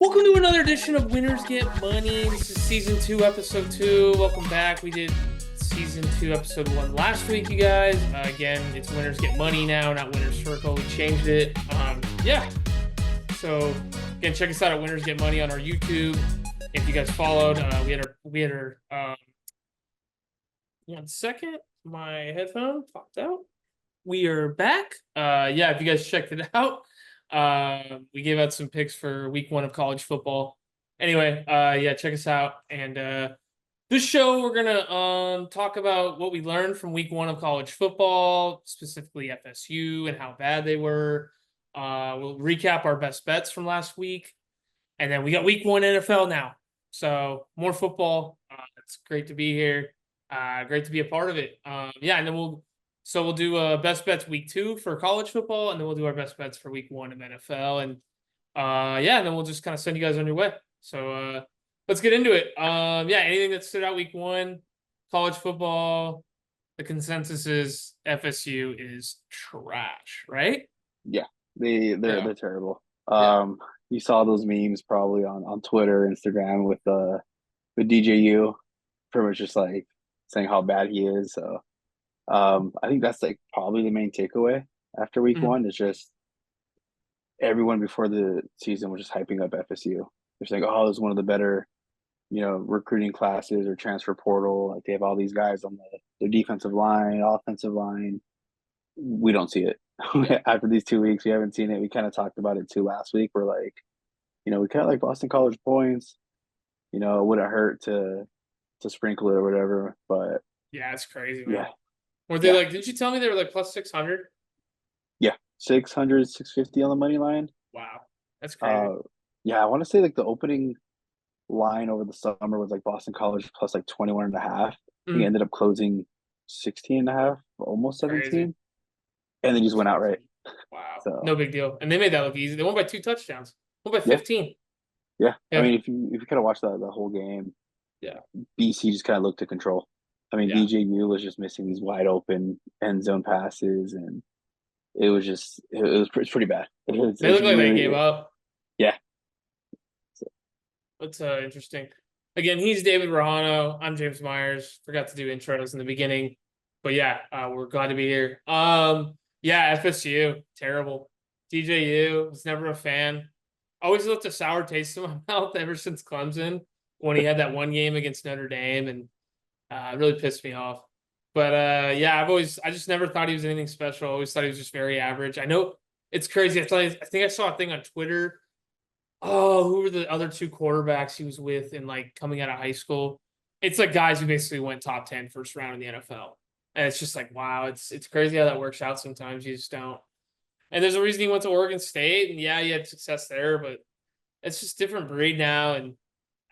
Welcome to another edition of Winners Get Money. This is season 2, episode 2. Welcome back. We did season 2, episode 1 last week, you guys. Again, it's Winners Get Money now, not Winners Circle. We changed it. Yeah. So again, check us out at Winners Get Money on our YouTube. If you guys followed, we had our 1 second. My headphone popped out. We are back. Yeah, if you guys checked it out. We gave out some picks for week 1 of college football. Anyway, yeah, check us out. And this show, we're gonna talk about what we learned from week 1 of college football, specifically FSU and how bad they were. We'll recap our best bets from last week, and then we got week 1 NFL now. So more football. It's great to be here. Great to be a part of it. Yeah, and then we'll do best bets week 2 for college football, and then we'll do our best bets for week 1 of NFL. And yeah, and then we'll just kind of send you guys on your way. So let's get into it. Yeah, anything that stood out week 1, college football, the consensus is FSU is trash, right? Yeah, they're terrible. Yeah. You saw those memes probably on Twitter, Instagram with DJU, pretty much just like saying how bad he is. So I think that's like probably the main takeaway after week Mhm. 1 is just everyone before the season was just hyping up FSU. They're saying, "Oh, it's one of the better, recruiting classes or transfer portal. Like they have all these guys on their defensive line, offensive line. We don't see it." Yeah. After these 2 weeks, we haven't seen it. We kind of talked about it too last week. We're like, we kind of like Boston College points. It wouldn't hurt to sprinkle it or whatever. But Yeah, it's crazy, man. yeah, Were they yeah, like, didn't you tell me they were like plus 600? yeah. 600, 650 on the money line. Wow. That's crazy. Uh, yeah, I want to say like the opening line over the summer was like Boston College plus like 21 and a half. I think it Mm, ended up closing 16 and a half, almost crazy. 17. And then just went outright. 17. Wow. So No big deal. And they made that look easy. They won by 2 touchdowns. Won by yeah, 15. yeah. I Yeah. mean, if you kind of watch the whole game, Yeah. BC just kind of looked to control. I mean, Yeah. DJU was just missing these wide open end zone passes, and it's pretty bad. They It's look like they really gave up. yeah. So, That's interesting. Again, he's David Rahano. I'm James Myers. Forgot to do intros in the beginning. But yeah, we're glad to be here. Yeah, FSU, terrible. DJU, was never a fan. Always left a sour taste in my mouth ever since Clemson when he had that one game against Notre Dame, and it really pissed me off. But yeah, I just never thought he was anything special. I always thought he was just very average. I know it's crazy. I think I saw a thing on Twitter. Oh, who were the other 2 quarterbacks he was with in like coming out of high school? It's like guys who basically went top 10 first round in the NFL. And it's just like, wow, it's crazy how that works out sometimes. You just don't. And there's a reason he went to Oregon State, and yeah, he had success there, but it's just different breed now, and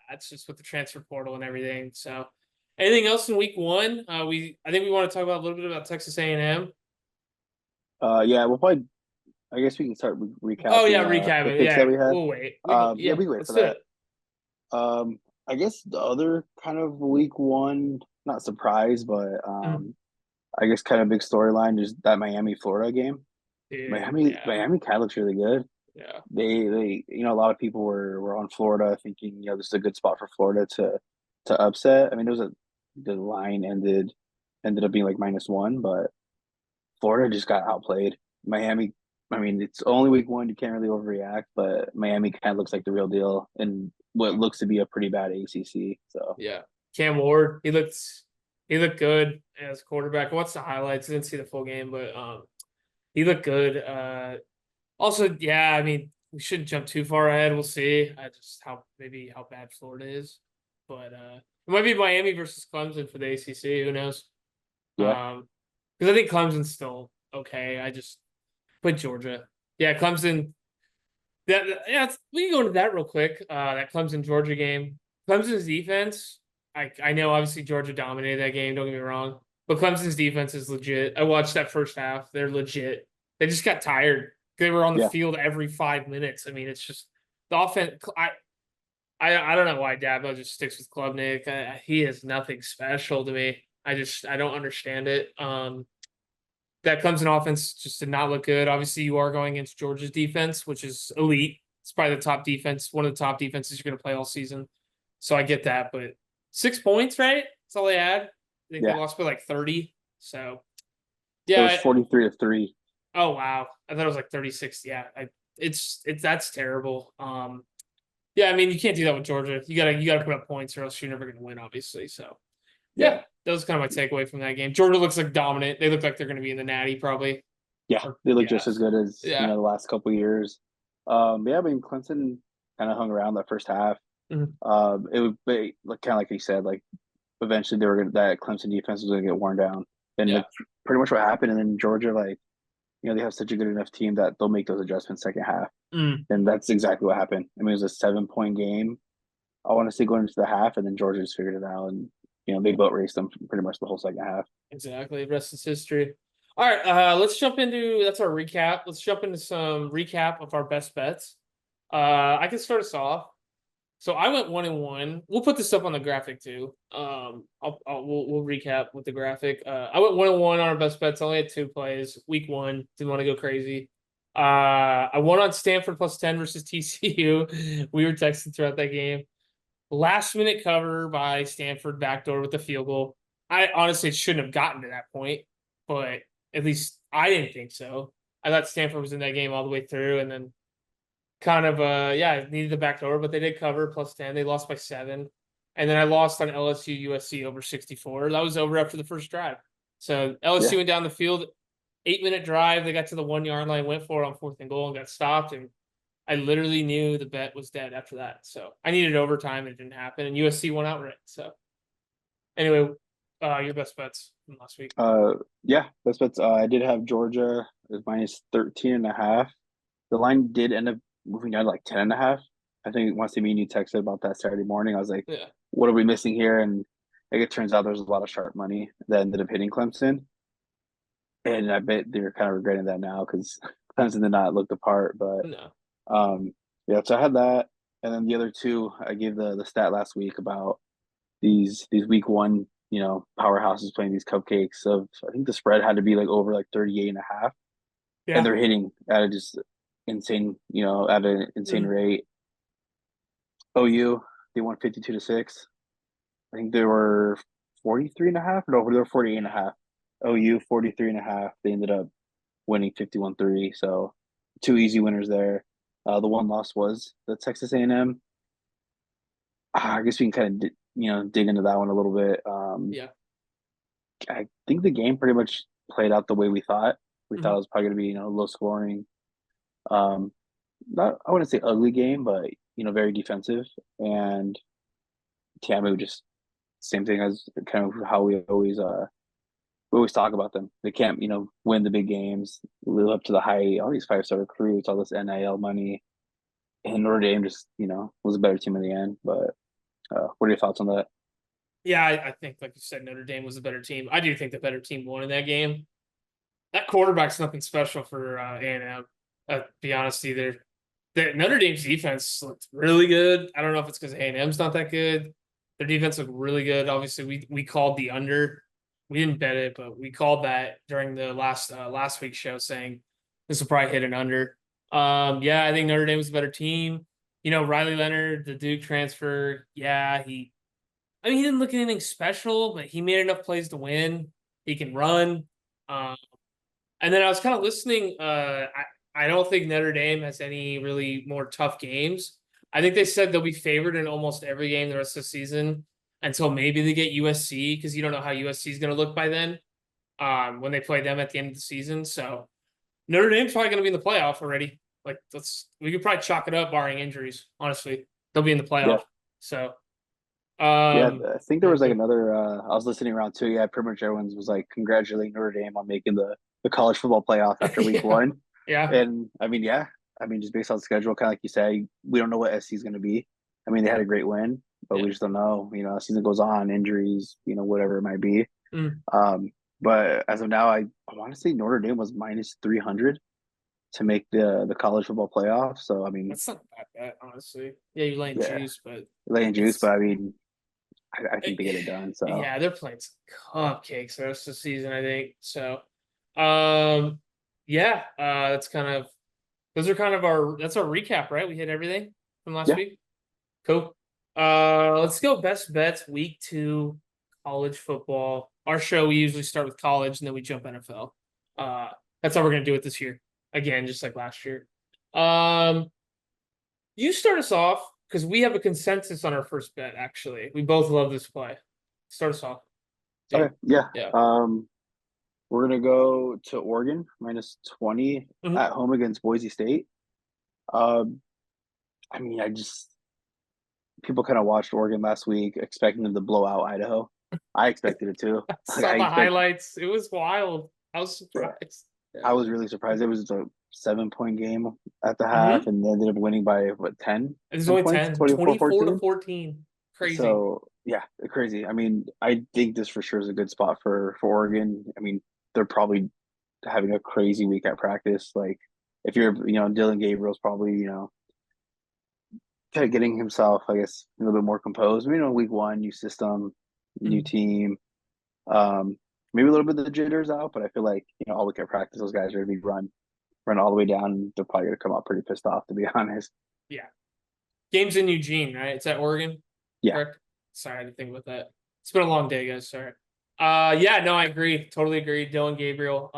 that's just with the transfer portal and everything. So, anything else in week 1? I think we want to talk about a little bit about Texas A&M. yeah, we'll probably. I guess we can start Oh recapping yeah, recap the it. picks that Yeah, we had. we'll wait. Yeah, Yeah, we can wait let's for do it. that. I guess the other kind of week 1, not surprise, but Mm, I guess kind of big storyline is that Miami Florida game. dude, yeah, Miami kind of looks really good. yeah. They a lot of people were on Florida thinking this is a good spot for Florida to upset. I mean, the line ended up being like -1, but Florida just got outplayed. Miami, I mean, it's only week 1, you can't really overreact, but Miami kind of looks like the real deal in what looks to be a pretty bad ACC. So Yeah. Cam Ward, he looked good as quarterback. What's the highlights? I didn't see the full game, but he looked good. Also, yeah, I mean, we shouldn't jump too far ahead. We'll see. Just how bad Florida is. But it might be Miami versus Clemson for the ACC. Who knows? yeah, Because I think Clemson's still okay. I just put Georgia. Yeah, Clemson. Yeah, we can go into that real quick. That Clemson Georgia game. Clemson's defense. I know obviously Georgia dominated that game. Don't get me wrong, but Clemson's defense is legit. I watched that first half. They're legit. They just got tired. They were on the yeah, field every 5 minutes. I mean, it's just the offense. I don't know why Dabo just sticks with Klubnik. He is nothing special to me. I don't understand it. That Clemson offense just did not look good. Obviously, you are going against Georgia's defense, which is elite. It's probably the top defense, one of the top defenses you're going to play all season. So I get that, but 6 points, right? That's all they had. I think they Yeah, lost by like 30. So it was yeah. 43-3. Oh wow, I thought it was like 36. Yeah, it's that's terrible. Yeah, I mean you can't do that with Georgia. You gotta put up points or else you're never gonna win, obviously. So Yeah, yeah, that was kind of my takeaway from that game. Georgia looks like dominant. They look like they're gonna be in the Natty probably. yeah, Or, they look yeah, just as good as yeah. the last couple years. Yeah, I mean Clemson kind of hung around that first half. Mhm. It would be like kind of like you said, like eventually that Clemson defense was gonna get worn down, and Yeah. that's pretty much what happened. And then Georgia, like they have such a good enough team that they'll make those adjustments second half, Mm. and that's exactly what happened. I mean, it was a 7 point game. I want to say going into the half, and then Georgia just figured it out, and they boat raced them pretty much the whole second half. Exactly. Rest is history. All right, let's jump into that's our recap. Let's jump into some recap of our best bets. I can start us off. So I went 1-1. We'll put this up on the graphic too. We'll recap with the graphic. I went 1-1 on our best bets. I only had 2 plays. Week 1, didn't want to go crazy. I won on Stanford +10 versus TCU. We were texting throughout that game. Last minute cover by Stanford backdoor with the field goal. I honestly shouldn't have gotten to that point, but at least I didn't think so. I thought Stanford was in that game all the way through, and then kind of needed the backdoor, but they did cover +10. They lost by 7. And then I lost on LSU USC over 64. That was over after the first drive. So LSU Yeah, went down the field, 8-minute drive. They got to the 1 yard line, went for it on 4th and goal, and got stopped. And I literally knew the bet was dead after that. So I needed overtime, and it didn't happen. And USC won outright. So anyway, your best bets from last week. yeah, that's what I did have Georgia as minus 13.5. The line did end up moving down to like 10.5. I think once me and you texted about that Saturday morning, I was like, Yeah. what are we missing here? And it turns out there's a lot of sharp money that ended up hitting Clemson. And I bet they're kind of regretting that now because Clemson did not look the part. But No. yeah, so I had that. And then the other two, I gave the stat last week about these week 1, powerhouses playing these cupcakes of I think the spread had to be like over like 38.5. And Yeah. they're hitting at a just insane, at an insane Mm. rate. OU, they won 52-6. I think they were 43.5. No, they were 48.5. OU 43.5. They ended up winning 51-3. So 2 easy winners there. The one loss was the Texas A&M. I guess we can kind of dig into that one a little bit. Yeah. I think the game pretty much played out the way we thought. We thought it Mhm. was probably going to be low scoring. Not I wouldn't say ugly game, but very defensive. And Tamu just same thing as kind of how we always talk about them. They can't win the big games, live up to the high all these 5-star recruits, all this NIL money. And Notre Dame just was a better team in the end. But what are your thoughts on that? Yeah, I think, like you said, Notre Dame was a better team. I do think the better team won in that game. That quarterback's nothing special for A&M. To be honest, either. Notre Dame's defense looked really good. I don't know if it's because A&M's not that good. Their defense looked really good. Obviously, we called the under. We didn't bet it, but we called that during the last week's show, saying this will probably hit an under. Yeah, I think Notre Dame was a better team. Riley Leonard, the Duke transfer. Yeah, he didn't look anything special, but he made enough plays to win. He can run. Um, and then I was kind of listening. I don't think Notre Dame has any really more tough games. I think they said they'll be favored in almost every game the rest of the season until maybe they get USC because you don't know how USC is going to look by then when they play them at the end of the season. So Notre Dame's probably going to be in the playoff already. Like we could probably chalk it up barring injuries. Honestly, they'll be in the Yeah. playoff. So Yeah, I think there was like yeah, another. I was listening around too. Yeah, pretty much everyone's was like congratulating Notre Dame on making the college football playoff after week yeah, 1. yeah, And I mean, yeah, I mean, just based on the schedule, kind of like you say, we don't know what SC is going to be. I mean, they had a great win, but yeah. we just don't know. As season goes on, injuries, whatever it might be. Mm. But as of now, I want to say Notre Dame was minus 300 to make the college football playoff. So I mean, That's not bad, honestly. Yeah, you're laying yeah, juice, but laying juice, but it's I mean, I think they get it done. So yeah, they're playing some cupcakes the rest of the season, I think. So, yeah, that's kind of those are kind of that's our recap, right? We hit everything from last Yeah. week. Cool. Let's go best bets week 2 college football. Our show, we usually start with college and then we jump NFL. Uh, that's how we're gonna do it this year. Again, just like last year. Um, you start us off because we have a consensus on our first bet. Actually, we both love this play. Start us off, dude. Okay. Yeah. Yeah. We're gonna go to Oregon -20 Mhm. at home against Boise State. Um, I mean, people kind of watched Oregon last week, expecting them to blow out Idaho. I expected it too. I Like saw I the expect, highlights. It was wild. I was yeah, surprised. Yeah. I was really surprised. It was a 7 point game at the half, Mm-hmm. and they ended up winning by what 10, It was 10 only points, 10, 24 24 to 14. 14. Crazy. So yeah, crazy. I mean, I think this for sure is a good spot for Oregon. I mean, they're probably having a crazy week at practice. Like if you're, Dylan Gabriel's probably, kind of getting himself, I guess, a little bit more composed. Week one, new system, new Mhm. team. Maybe a little bit of the jitters out, but I feel like, all week at practice, those guys are gonna be run all the way down. They're probably gonna come out pretty pissed off, to be honest. Yeah. Game's in Eugene, right? It's at Oregon, Yeah, correct? Sorry, I didn't think about that. It's been a long day, guys. Sorry. Yeah, no, I agree. Totally agree. Dylan Gabriel.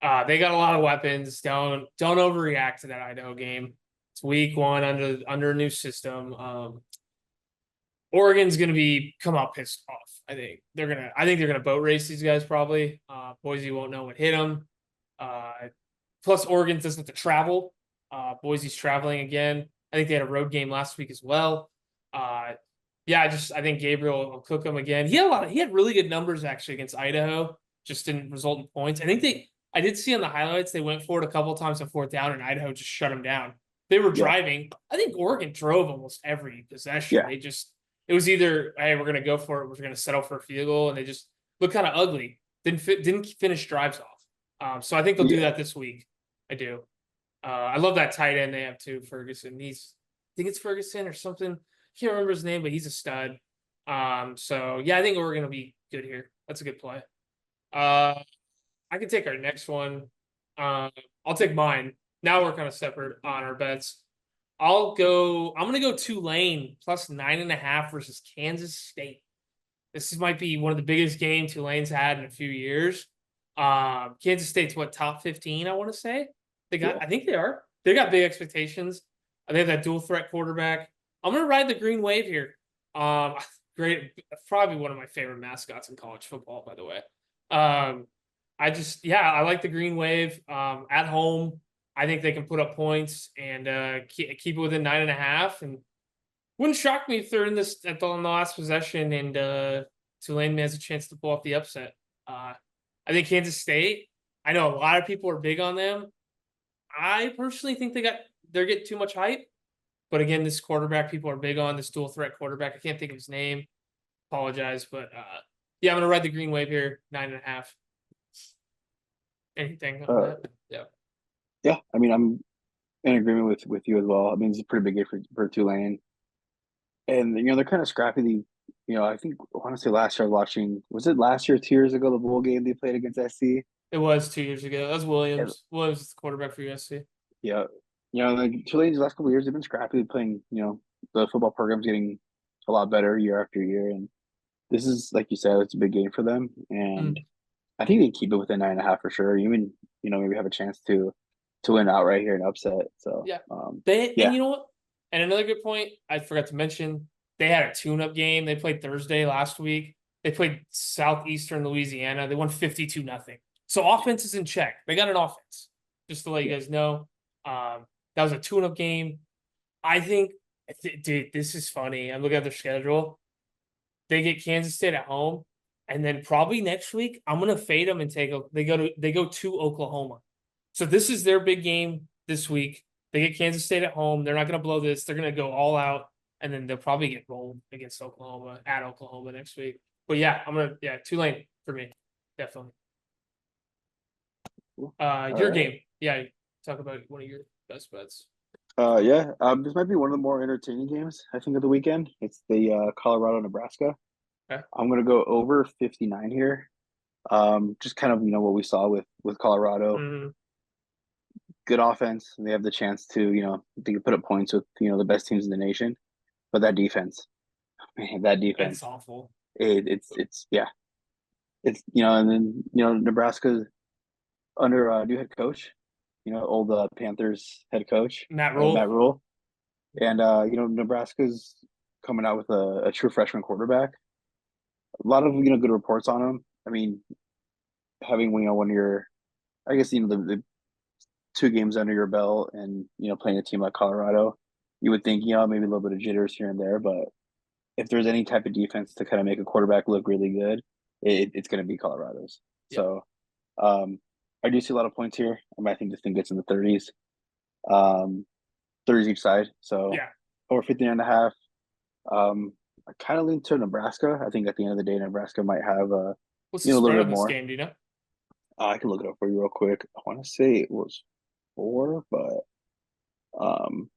They got a lot of weapons. Don't overreact to that Idaho game. It's week 1 under a new system. Oregon's gonna come out pissed off. I think they're gonna boat race these guys probably. Boise won't know what hit them. Uh, plus Oregon doesn't have to travel. Boise's traveling again. I think they had a road game last week as well. Yeah, I think Gabriel will cook them again. He had really good numbers actually against Idaho. Just didn't result in points. I did see on the highlights they went for it a couple of times on 4th down and Idaho just shut them down. They were yeah, driving. I think Oregon drove almost every possession. yeah, It was either, hey, we're gonna go for it, we're gonna settle for a field goal, and they just look kind of ugly. Didn't finish drives off. So I think they'll do yeah. that this week. I do. I love that tight end they have too, Ferguson. I think it's Ferguson or something. Can't remember his name, but he's a stud. So yeah, I think we're gonna be good here. That's a good play. I can take our next one. I'll take mine. Now we're kind of separate on our bets. I'm gonna go Tulane plus 9.5 versus Kansas State. Might be one of the biggest games Tulane's had in a few years. Kansas State's what, top 15, I want to say. Yeah. I think they are. They got big expectations. They have that dual threat quarterback. I'm gonna ride the green wave here. Great, probably one of my favorite mascots in college football, by the way. I like the green wave. At home, I think they can put up points and keep it within 9.5. And wouldn't shock me if they're in this on the last possession and Tulane has a chance to pull off the upset. I think Kansas State. I know a lot of people are big on them. I personally think they're getting too much hype. But again, this quarterback people are big on, this dual threat quarterback. I can't think of his name. Apologize, but yeah, I'm gonna ride the green wave here, 9.5. Anything on Uh, that? Yeah. yeah. I mean, I'm in agreement with you as well. I mean, it's a pretty big game for Tulane, and they're kind of scrappy. I think I want to say last year I was watching. Was it last year, 2 years ago, the bowl game they played against SC? It was 2 years ago. That was And, Williams. Williams is the quarterback for USC. yeah, like Tulane's last couple of years they've been scrappy, playing. The football program's getting a lot better year after year, and this is like you said, it's a big game for them, and Mm. I think they keep it within 9.5 for sure. Even maybe have a chance to win outright here and upset. So Yeah. And yeah, you know what? And another good point I forgot to mention, they had a tune-up game. They played Thursday last week. They played Southeastern Louisiana. They won 52-0. So offense is in check. They got an offense. Just to let you yeah, guys know. That was a tune-up game. I think, dude, this is funny. I'm looking at their schedule. They get Kansas State at home, and then probably next week I'm gonna fade them and they go to Oklahoma. So this is their big game this week. They get Kansas State at home. They're not gonna blow this. They're gonna go all out, and then they'll probably get rolled against Oklahoma at Oklahoma next week. But yeah, Tulane for me, definitely. all Your right. game, yeah. Talk about one of your best bets. Yeah. This might be one of the more entertaining games I think of the weekend. It's the Colorado Nebraska. Okay. I'm gonna go over 59 here. Just kind of what we saw with Colorado. Mhm. good offense. And they have the chance to, they can put up points with, the best teams in the nation. But that defense, man, that It's defense, awful. it's yeah, it's and then Nebraska under new head coach, old Panthers head coach Matt Matt Rule. Rule, and Nebraska's coming out with a true freshman quarterback. A lot of good reports on him. I mean, having one of your, I guess the 2 games under your belt, and playing a team like Colorado, you would think maybe a little bit of jitters here and there, but if there's any type of defense to kind of make a quarterback look really good, it's going to be Colorado's. Yeah. So um, I do see a lot of points here. I think this thing gets in the 30s, um, 30s each side. So Yeah. over 59.5. I kind of lean to Nebraska. I think at the end of the day, Nebraska might have What's the a little spread bit on this more. game? Do you know? I can look it up for you real quick. I want to say it was 4, but um,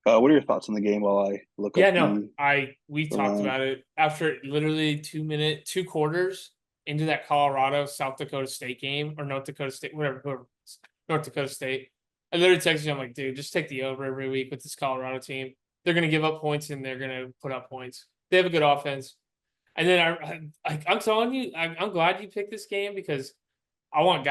what are your thoughts on the game while I look up Yeah, no, we the talked line? about it after literally 2 quarters into that Colorado South Dakota State game or North Dakota State, whoever it was, North Dakota State. I literally texted you, I'm like, dude, just take the over every week with this Colorado team. They're gonna give up points and they're gonna put up points. They have a good offense. And then I'm telling you, I'm glad you picked this game because I want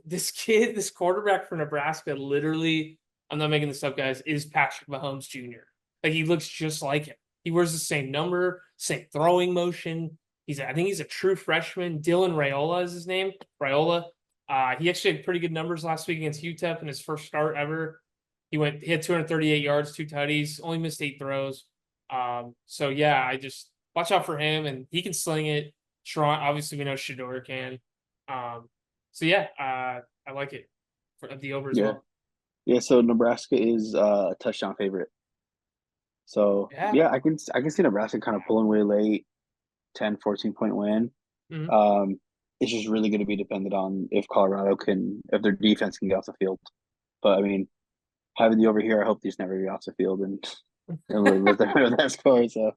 this kid, this quarterback for Nebraska, literally, I'm not making this up, guys, is Patrick Mahomes Jr. Like he looks just like him. He wears the same number, same throwing motion. I think he's a true freshman. Dylan Raiola is his name. Raiola. He actually had pretty good numbers last week against UTEP in his first start ever. He had 238 yards, 2 tutties, only missed 8 throws. So yeah, I just watch out for him, and he can sling it. Sharon, obviously, we know Shador can. So yeah, I like it for the over as Yeah, well. yeah. So Nebraska is a touchdown favorite. So Yeah. yeah, I can see Nebraska kind of pulling away late, 10, 14 point win. Mhm. It's just really going to be dependent on if their defense can get off the field. But I mean, having the over here, I hope these never get off the field and with that score. So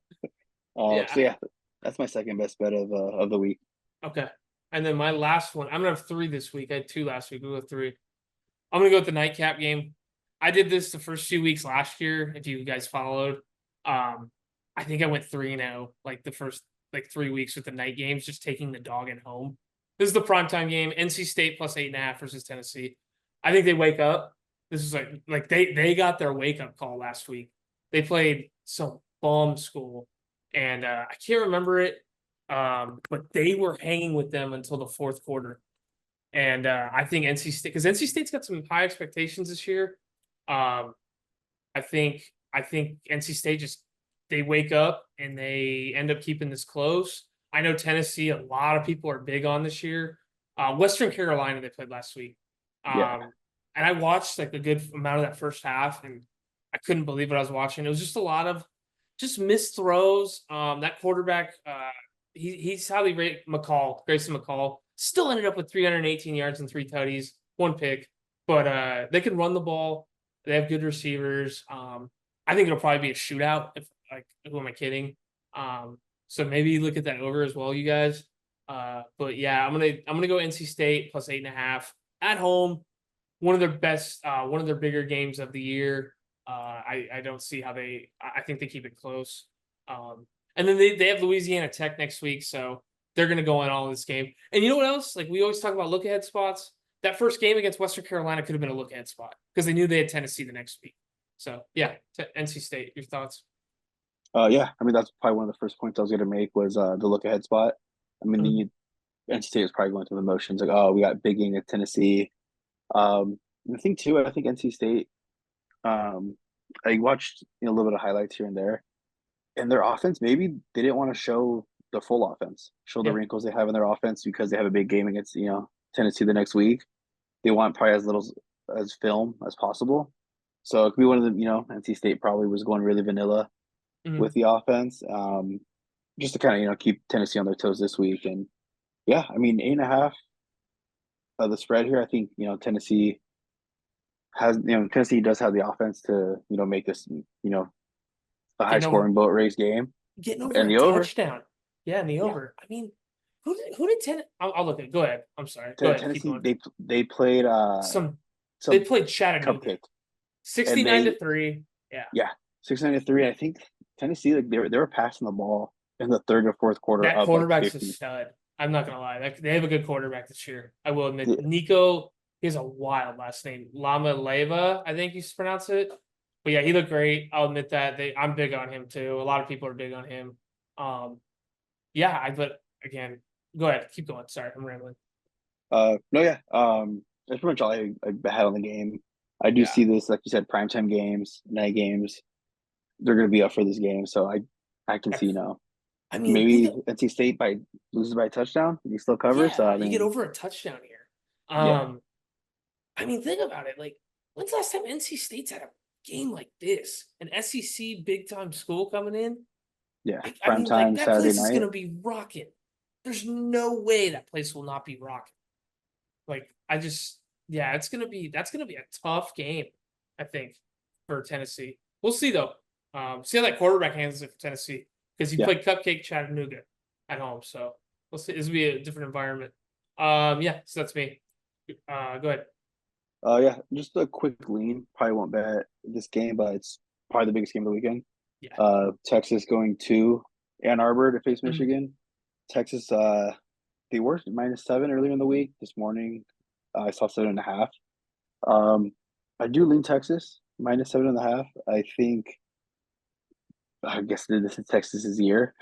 Yeah. yeah, that's my second best bet of the week. Okay. And then my last one, I'm gonna have 3 this week. I had 2 last week. We'll go 3. I'm gonna go with the nightcap game. I did this the first few weeks last year. If you guys followed, I think I went 3-0 like the first 3 weeks with the night games, just taking the dog at home. This is the primetime game. NC State plus 8.5 versus Tennessee. I think they wake up. This is like they got their wake up call last week. They played some bomb school, and I can't remember it, but they were hanging with them until the fourth quarter. And I think NC State, because NC State's got some high expectations this year. Um, I think NC State just they wake up and they end up keeping this close. I know Tennessee, a lot of people are big on this year. Western Carolina, they played last week. Yeah, And I watched like a good amount of that first half, and I couldn't believe what I was watching. It was just a lot of just missed throws. That quarterback, he's highly rated. Grayson McCall, still ended up with 318 yards and 3 tutties, 1 pick. But they can run the ball. They have good receivers. I think it'll probably be a shootout. If who am I kidding? So maybe look at that over as well, you guys. But yeah, I'm gonna go NC State plus 8.5 at home. One of their bigger games of the year. I don't see how I think they keep it close. And then they have Louisiana Tech next week, so they're going to go in all in this game. And you know what else? Like we always talk about look ahead spots. That first game against Western Carolina could have been a look ahead spot because they knew they had Tennessee the next week. So yeah, NC State. Your thoughts? yeah. I mean, that's probably one of the first points I was going to make was the look ahead spot. I mean, Mhm. the NC State is probably going through the motions like, oh, we got big game at Tennessee. The thing too, I think NC State. Um, I watched a little bit of highlights here and there, and their offense maybe they didn't want to show the full offense, show the Yeah. wrinkles they have in their offense because they have a big game against Tennessee the next week. They want probably as little as film as possible. So it could be one of the NC State probably was going really vanilla with Mhm. the offense, just to kind of keep Tennessee on their toes this week. And yeah, I mean 8.5 the spread here. I think Tennessee does have the offense to make this a high Getting over scoring boat race game getting over and a the over. touchdown. Yeah, and the Yeah, over. I mean, who did I'll look at it. Go ahead. I'm sorry. Go ahead. Keep Tennessee going. they played Some They some played Chattanooga, cupcake, and 69 they to 3. Yeah. yeah 693. I think Tennessee like they were passing the ball in the third or fourth quarter That up like quarterback's a 50. stud. I'm not gonna lie. They have a good quarterback this year. I will admit. Yeah, Nico, he has a wild last name. Lama Leva, I think you pronounce it. But yeah, he looked great. I'll admit that. I'm big on him too. A lot of people are big on him. Yeah, but again, go ahead, keep going. Sorry, I'm rambling. no, yeah. That's pretty much all I had on the game. I do Yeah. see this, like you said, primetime games, night games. They're going to be up for this game, so I can see I mean, think maybe NC State loses by a touchdown, you still cover. So yeah, I you get mean, over a touchdown here. yeah, I mean, think about it. Like, when's the last time NC State's had a game like this? An SEC big time school coming in? yeah, I mean, like primetime that Saturday place is night. gonna be rocking. There's no way that place will not be rocking. Like, yeah, that's gonna be a tough game, I think, for Tennessee. We'll see though. See how that quarterback handles it for Tennessee because he Yeah, played Cupcake Chattanooga at home, so we'll see. This will be a different environment. Yeah, so that's me. Go ahead. yeah, just a quick lean. Probably won't bet this game, but it's probably the biggest game of the weekend. Yeah. Texas going to Ann Arbor to face Mhm. Michigan. Texas, they were -7 earlier in the week. This morning, I saw 7.5. Um, I do lean Texas -7.5. I think. I guess this is Texas's year.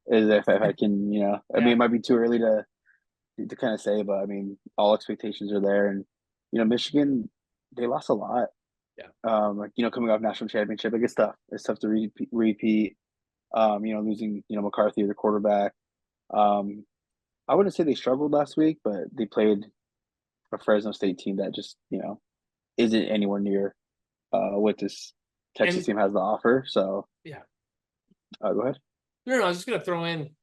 Is if I can, I mean, Yeah. it might be too early to kind of say, but I mean, all expectations are there, and Michigan, they lost a lot. Yeah. Like coming off national championship, like it's tough. It's tough to repeat. Losing McCarthy as a quarterback. Um, I wouldn't say they struggled last week, but they played a Fresno State team that just isn't anywhere near what this Texas And team has to offer. So yeah. go ahead. No, I was just gonna throw in.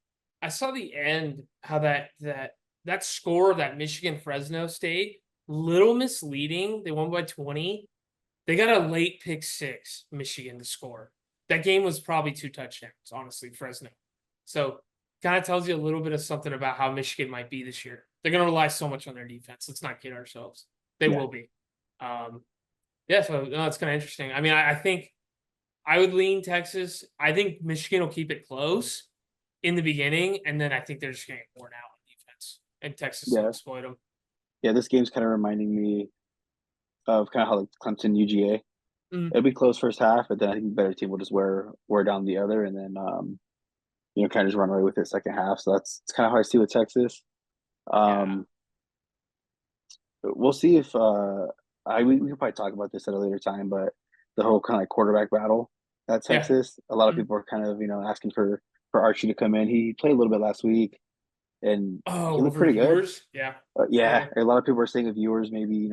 I saw the end how that score of that Michigan Fresno State little misleading. They won by 20. They got a late pick six, Michigan to score. That game was probably 2 touchdowns, honestly, Fresno. So kind of tells you a little bit of something about how Michigan might be this year. They're gonna rely so much on their defense. Let's not kid ourselves. They Yeah, will be. Yeah, so no, it's kind of interesting. I mean, I think I would lean Texas. I think Michigan will keep it close in the beginning, and then I think they're just going to get worn out on defense, and Texas will yeah, exploit them. yeah. This game's kind of reminding me of kind of how like Clemson UGA. Mm, It'll be close first half, but then I think the better team will just wear down the other, and then kind of just run away with it second half. So that's kind of how I see with Texas. yeah, Um, we'll see if we could probably talk about this at a later time, but the whole kind of like quarterback battle at yeah. Texas, a lot of Mm. people are kind of asking for Archie to come in. He played a little bit last week, and he Oh, looked over pretty good. viewers, yeah, Yeah, totally. a lot of people are saying if viewers maybe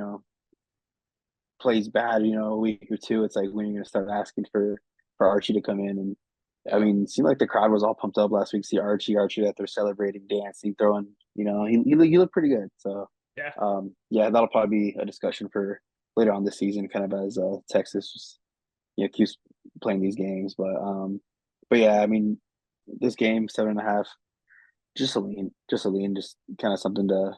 plays bad, a week or two, it's like when you're gonna start asking for Archie to come in. And I Yeah, mean, it seemed like the crowd was all pumped up last week. See Archie that they're celebrating, dancing, throwing. He looked pretty good. So, yeah. yeah, that'll probably be a discussion for later on this season, kind of as Texas just keeps playing these games. But yeah, I mean, this game 7.5, just a lean, just kind of something to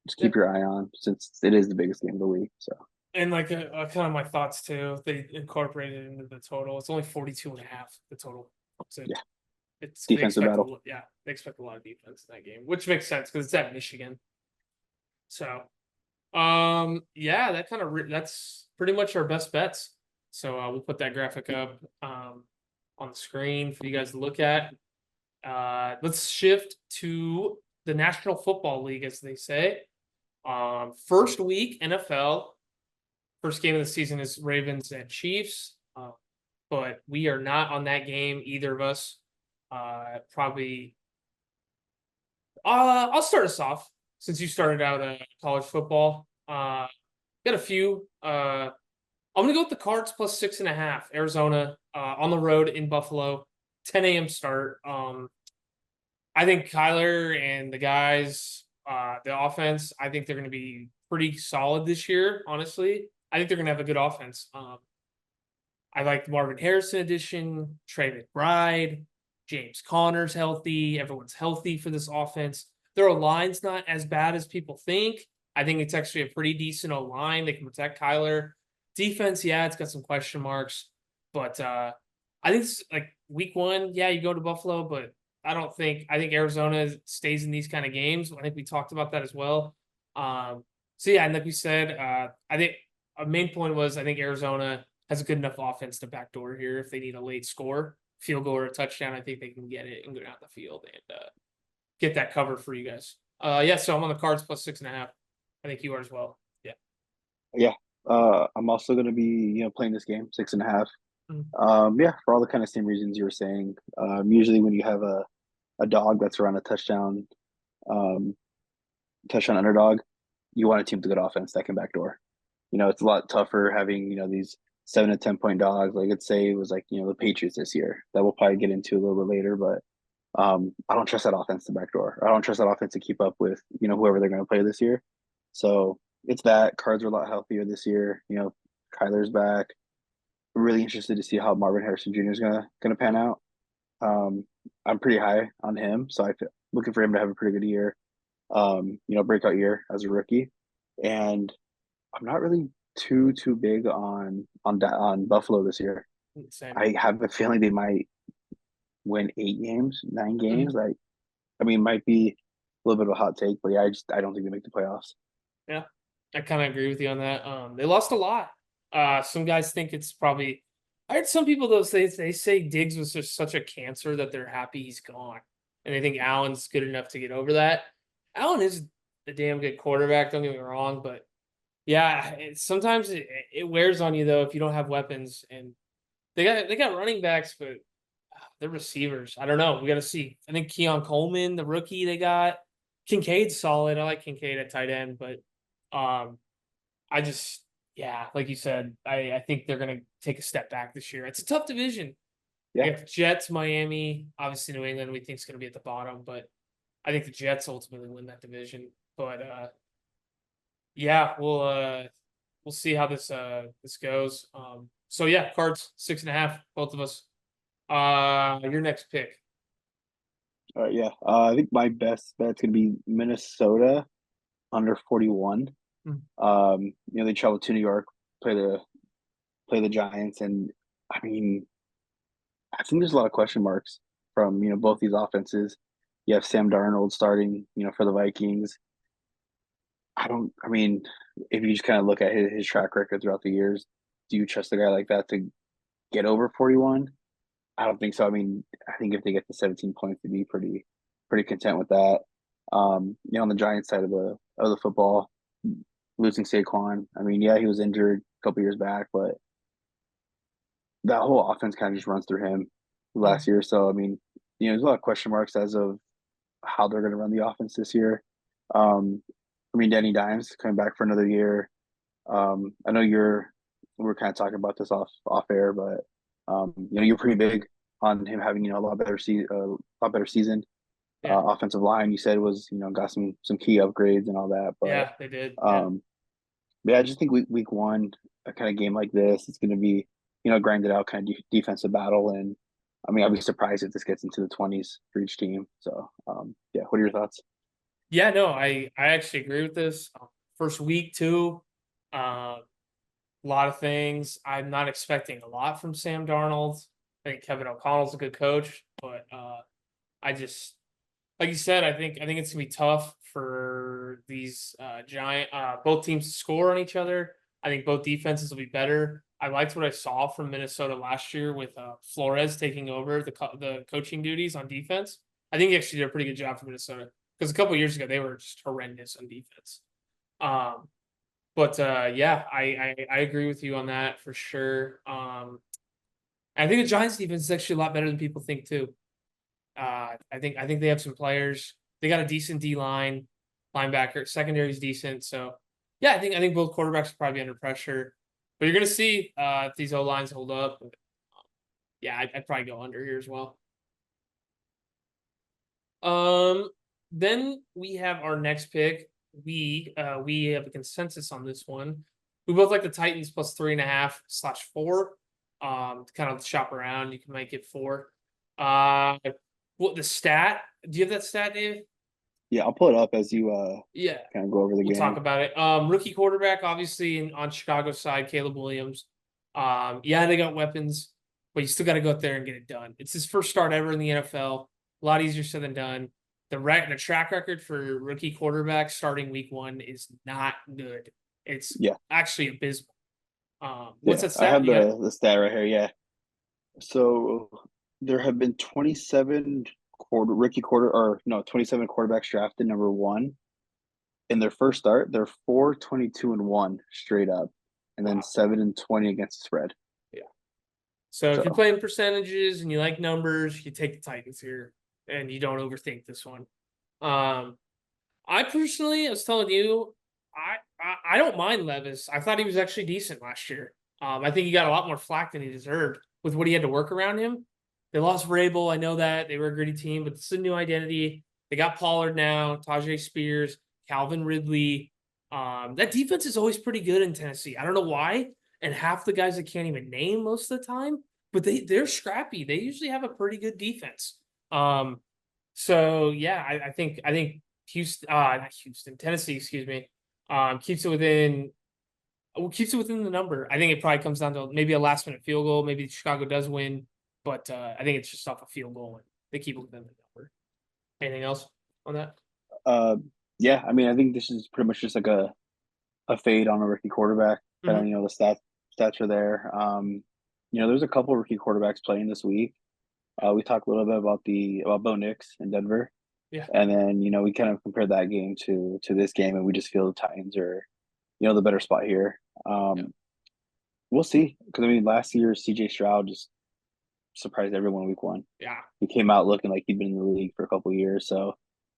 just keep Yep. your eye on since it is the biggest game of the week. So And like kind of my thoughts too, they incorporated into the total. It's only 42.5, the total. So yeah, they defensive expect battle. they expect a lot of defense in that game, which makes sense because it's at Michigan. So yeah, that's pretty much our best bets. So we'll put that graphic up on the screen for you guys to look at. Let's shift to the National Football League, as they say. First week NFL. First game of the season is Ravens and Chiefs. But we are not on that game, either of us. Probably. I'll start us off since you started out college football. Got a few. I'm gonna go with the Cards plus 6.5. Arizona on the road in Buffalo, 10 a.m. start. I think Kyler and the guys, the offense, I think they're gonna be pretty solid this year. Honestly, I think they're gonna have a good offense. I like the Marvin Harrison addition, Trey McBride, James Conner's healthy. Everyone's healthy for this offense. Their line's not as bad as people think. I think it's actually a pretty decent O-line. They can protect Kyler. Defense, yeah, it's got some question marks, but I think it's like week one, yeah, you go to Buffalo, but I think Arizona stays in these kind of games. I think we talked about that as well. So yeah, and like we said, I think a main point was I think Arizona has a good enough offense to backdoor here if they need a late score, field goal or a touchdown. I think they can get it and go down the field and get that cover for you guys. Yeah, so I'm on the Cards plus 6.5. I think you are as well. Yeah. Yeah. I'm also gonna be, playing this game 6.5. Mhm. Yeah, for all the kind of same reasons you were saying. Usually when you have a dog that's around a um, touchdown underdog, you want a team with a good offense that can backdoor. It's a lot tougher having, these 7 to 10 point dogs. Like let's say it was like, the Patriots this year that we'll probably get into a little bit later, but I don't trust that offense to backdoor. I don't trust that offense to keep up with, whoever they're going to play this year. So it's that Cards are a lot healthier this year. Kyler's back. Really interested to see how Marvin Harrison Jr. is gonna pan out. I'm pretty high on him, so looking for him to have a pretty good year. Breakout year as a rookie, and I'm not really too big on Buffalo this year. Same. I have a feeling they might win 8 games, 9 games. Mhm. I mean, it might be a little bit of a hot take, but yeah, I don't think they make the playoffs. Yeah, I kind of agree with you on that. They lost a lot. Some guys think it's probably. I heard some people though say they say Diggs was just such a cancer that they're happy he's gone, and they think Allen's good enough to get over that. Allen is a damn good quarterback. Don't get me wrong, but yeah, sometimes it wears on you though if you don't have weapons. And they got running backs, but they're receivers. I don't know. We got to see. I think Keon Coleman, the rookie they got, Kincaid's solid. I like Kincaid at tight end, but um, I just yeah, like you said, I think they're gonna take a step back this year. It's a tough division. Yeah, You got the Jets, Miami, obviously New England. We think is gonna be at the bottom, but I think the Jets ultimately win that division. But yeah, we'll see how this goes. So yeah, Cards 6.5, both of us. Your next pick. all right, yeah. I think my best bet's gonna be Minnesota under 41. Mm. They travel to New York, play the Giants, and I mean, I think there's a lot of question marks from both these offenses. You have Sam Darnold starting, for the Vikings. I mean, if you just kind of look at his track record throughout the years, do you trust a guy like that to get over 41? I don't think so. I mean, I think if they get to 17 points, they'd be pretty content with that. On the Giants side of the football, losing Saquon. I mean, yeah, he was injured a couple years back, but that whole offense kind of just runs through him Mm. last year. So I mean, there's a lot of question marks as of how they're going to run the offense this year. Um, I mean, Danny Dimes coming back for another year. I know we're kind of talking about this off air, but you're pretty big on him having a lot better season. Yeah, Offensive line you said was got some key upgrades and all that, but yeah, they did. Yeah. um, yeah, I just think week one, a kind of game like this, it's going to be grinded out kind of defensive battle, and I mean I'd be surprised if this gets into the 20s for each team. So yeah, what are your thoughts? Yeah, no, I actually agree with this. First week too, a lot of things. I'm not expecting a lot from Sam Darnold. I think Kevin O'Connell's a good coach, but I just like you said, I think it's gonna be tough for these giant both teams to score on each other. I think both defenses will be better. I liked what I saw from Minnesota last year with Flores taking over the coaching duties on defense. I think he actually did a pretty good job for Minnesota because a couple years ago they were just horrendous on defense. Um, but yeah, I agree with you on that for sure. I think the Giants defense is actually a lot better than people think too. I think they have some players. They got a decent D line, linebacker, secondary is decent. So yeah, I think both quarterbacks will probably be under pressure. But you're gonna see if these O lines hold up. Yeah, I'd probably go under here as well. Um, then we have our next pick. We have a consensus on this one. We both like the Titans plus 3.5/4. To kind of shop around, you can make it 4. What the stat? Do you have that stat, Dave? Yeah, I'll pull it up as you Yeah, kind of go over the we'll talk game. about it. Rookie quarterback, obviously, on Chicago's side, Caleb Williams. Yeah, they got weapons, but you still got to go out there and get it done. It's his first start ever in the NFL. A lot easier said than done. The track record for rookie quarterbacks starting week one is not good. It's Yeah, actually abysmal. What's yeah. that I stat? have You got the stat right here. Yeah. So there have been 27 27 quarterbacks drafted number one. In their first start, they're 4-22-1 straight up, and then wow. 7-20 against the spread. Yeah. So if you're So playing percentages and you like numbers, you take the Titans here, and you don't overthink this one. Um, I personally, I was telling you, I don't mind Levis. I thought he was actually decent last year. I think he got a lot more flack than he deserved with what he had to work around him. They lost Vrabel. I know that they were a gritty team, but it's a new identity. They got Pollard now, Tajay Spears, Calvin Ridley. That defense is always pretty good in Tennessee. I don't know why, and half the guys I can't even name most of the time, but they're scrappy. They usually have a pretty good defense. So yeah, I think Houston, not Houston, Tennessee, excuse me, keeps it within the number. I think it probably comes down to maybe a last minute field goal. Maybe Chicago does win, but I think it's just off a field goal and they keep it within the number. Anything else on that? uh, yeah, I mean, I think this is pretty much just like a fade on a rookie quarterback. Kind of, Mm-hmm. the stats are there. There's a couple rookie quarterbacks playing this week. We talked a little bit about Bo Nix in Denver, Yeah. and then we kind of compared that game to this game, and we just feel the Titans are the better spot here. Yeah. We'll see, because I mean, last year C.J. Stroud just surprised everyone week one. Yeah. He came out looking like he'd been in the league for a couple of years. So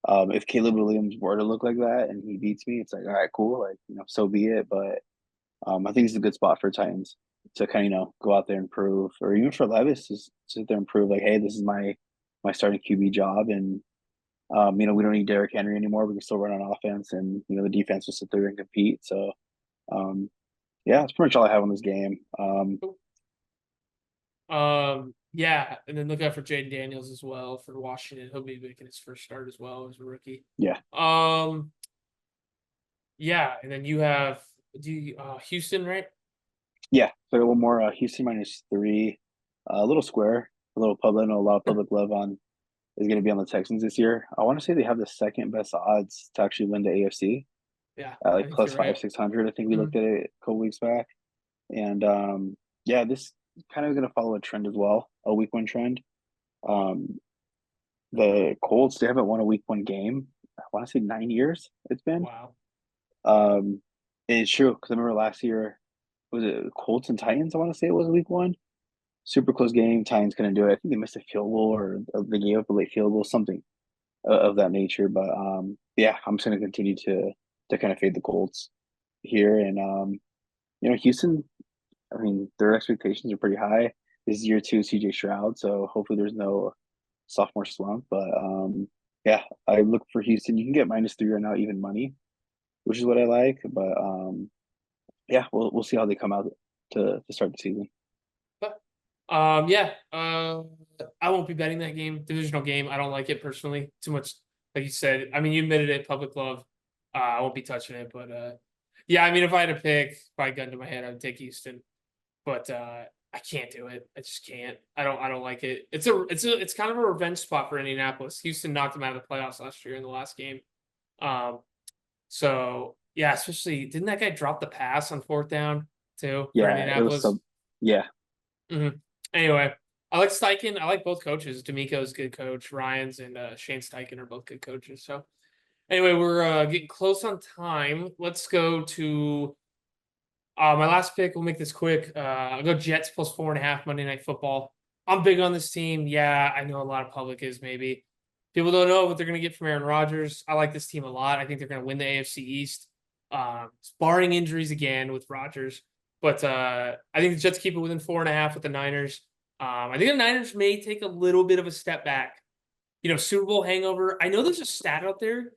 if Caleb Williams were to look like that and he beats me, it's like, all right, cool, like so be it. But I think it's a good spot for Titans to kind of go out there and prove, or even for Levis to sit there and prove like, hey, this is my starting QB job, and we don't need Derrick Henry anymore. We can still run on offense, and the defense will sit there and compete. So yeah, that's pretty much all I have on this game. Yeah, and then look out for Jaden Daniels as well for Washington. He'll be making his first start as well as a rookie. Yeah, Yeah, and then you have Houston, right? yeah. So I got one more. Houston -3, a little square, a little public. I know a lot of public love on is going to be on the Texans this year. I want to say they have the second best odds to actually win the AFC, Yeah, at I like think plus you're five right. 600. I think we looked Mhm. at it a couple weeks back, and yeah, this kind of going to follow a trend as well, a week one trend. Um, the Colts, they haven't won a week one game. I want to say 9 years it's been. Wow. Um, and it's true because I remember last year was it Colts and Titans? I want to say it was week one. Super close game. Titans couldn't do it. I think they missed a field goal or they gave up a late field goal, something of that nature. But yeah, I'm just going to continue to kind of fade the Colts here, and Houston. I mean, their expectations are pretty high. This is year two CJ Stroud, so hopefully there's no sophomore slump. But yeah, I look for Houston. You can get -3 right now, even money, which is what I like. But yeah, we'll see how they come out to start the season. But yeah, I won't be betting that game. Divisional game. I don't like it personally. Too much, like you said. I mean, you admitted it. Public love. I won't be touching it. But yeah, I mean, if I had to pick, by gun to my head, I would take Houston. But I can't do it. I just can't. I don't like it. It's kind of a revenge spot for Indianapolis. Houston knocked them out of the playoffs last year in the last game. Um, so yeah, especially didn't that guy drop the pass on fourth down too for Yeah, it was Indianapolis? so. Yeah, Anyway, I like Steichen. I like both coaches. D'Amico's a good coach. Ryan's and Shane Steichen are both good coaches. So anyway, we're getting close on time. Let's go to my last pick. We'll make this quick. I'll go Jets plus 4.5 Monday Night Football. I'm big on this team. Yeah, I know a lot of public is maybe. People don't know what they're going to get from Aaron Rodgers. I like this team a lot. I think they're going to win the AFC East, barring injuries again with Rodgers. But I think the Jets keep it within 4.5 with the Niners. I think the Niners may take a little bit of a step back. Super Bowl hangover. I know there's a stat out there.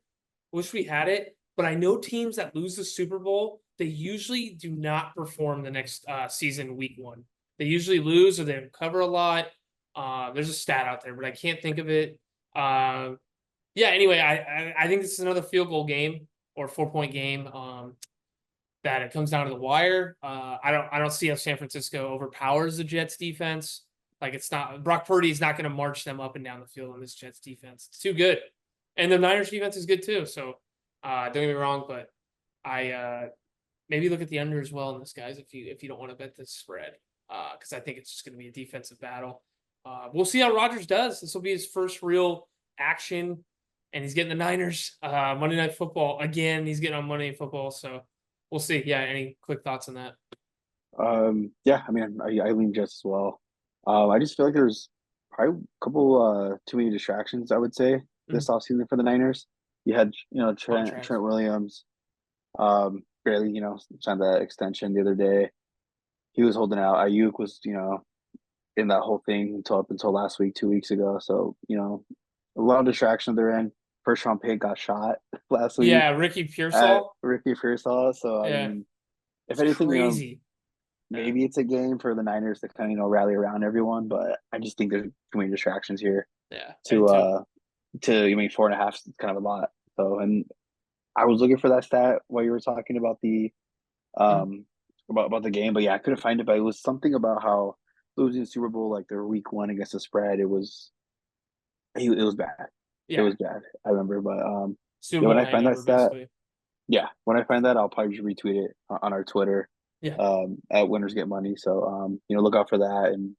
Wish we had it, but I know teams that lose the Super Bowl, they usually do not perform the next season, week one. They usually lose or they cover a lot. There's a stat out there, but I can't think of it. Yeah, yeah. Anyway, I think this is another field goal game or 4-point game. That it comes down to the wire. I don't see how San Francisco overpowers the Jets defense. Like it's not Brock Purdy is not going to march them up and down the field on this Jets defense. It's too good, and the Niners defense is good too. So don't get me wrong, but I maybe look at the under as well in this, guys, if you don't want to bet this spread, because I think it's just going to be a defensive battle. We'll see how Rodgers does. This will be his first real action, and he's getting the Niners Monday Night Football again. He's getting on Monday Night Football, so we'll see. Yeah, any quick thoughts on that? Yeah, I mean, I lean Jets as well. I just feel like there's probably a couple too many distractions, I would say, this offseason for the Niners. You had, Trent Williams, barely, signed that extension the other day. He was holding out. Ayuk was, in that whole thing up until last week, 2 weeks ago. So, a lot of distraction they're in. First round pick got shot last week. Yeah, Ricky Pearsall. Ricky Pearsall. So, Yeah. I mean, if It's anything, crazy. maybe it's a game for the Niners to kind of, rally around everyone. But I just think there's too many distractions here Yeah. to 4.5 is kind of a lot. So, and I was looking for that stat while you were talking about the about the game, but yeah, I couldn't find it. But it was something about how losing the Super Bowl, like their week one against the spread, it was bad. Yeah. It was bad. I remember, but Super Bowl when I find that hangover, stat, basically. yeah, when I find that, I'll probably just retweet it on our Twitter. Yeah. At Winners Get Money. So look out for that, and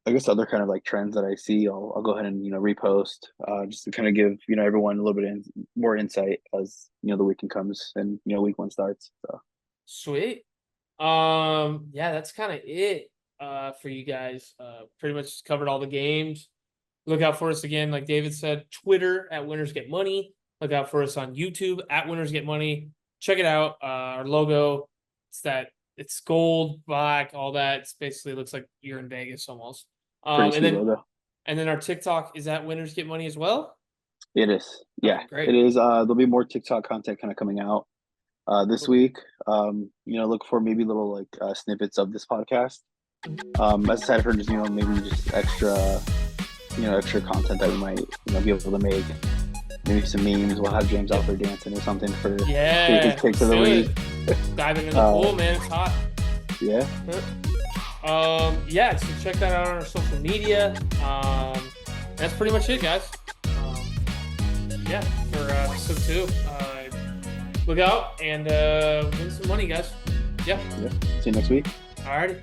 I guess other kind of like trends that I see, I'll go ahead and repost, just to kind of give everyone a little bit more insight as the weekend comes and week one starts. So Sweet. Yeah, that's kind of it for you guys. Pretty much covered all the games. Look out for us again, like David said, Twitter at Winners Get Money. Look out for us on YouTube at Winners Get Money. Check it out. Our logo, it's gold, black, all that. It's basically looks like you're in Vegas almost. pretty sweet logo. And then our TikTok is at Winners Get Money as well. It is. Yeah, Okay, great. it is. There'll be more TikTok content kind of coming out this week. Look for maybe little like snippets of this podcast. Aside from just maybe just extra content that we might be able to make. Maybe some memes. We'll have James out there dancing or something for his picks of the week. Diving in the pool, man. It's hot. Yeah. So check that out on our social media. That's pretty much it, guys. For episode 2. Look out and win some money, guys. Yeah. See you next week. Alrighty.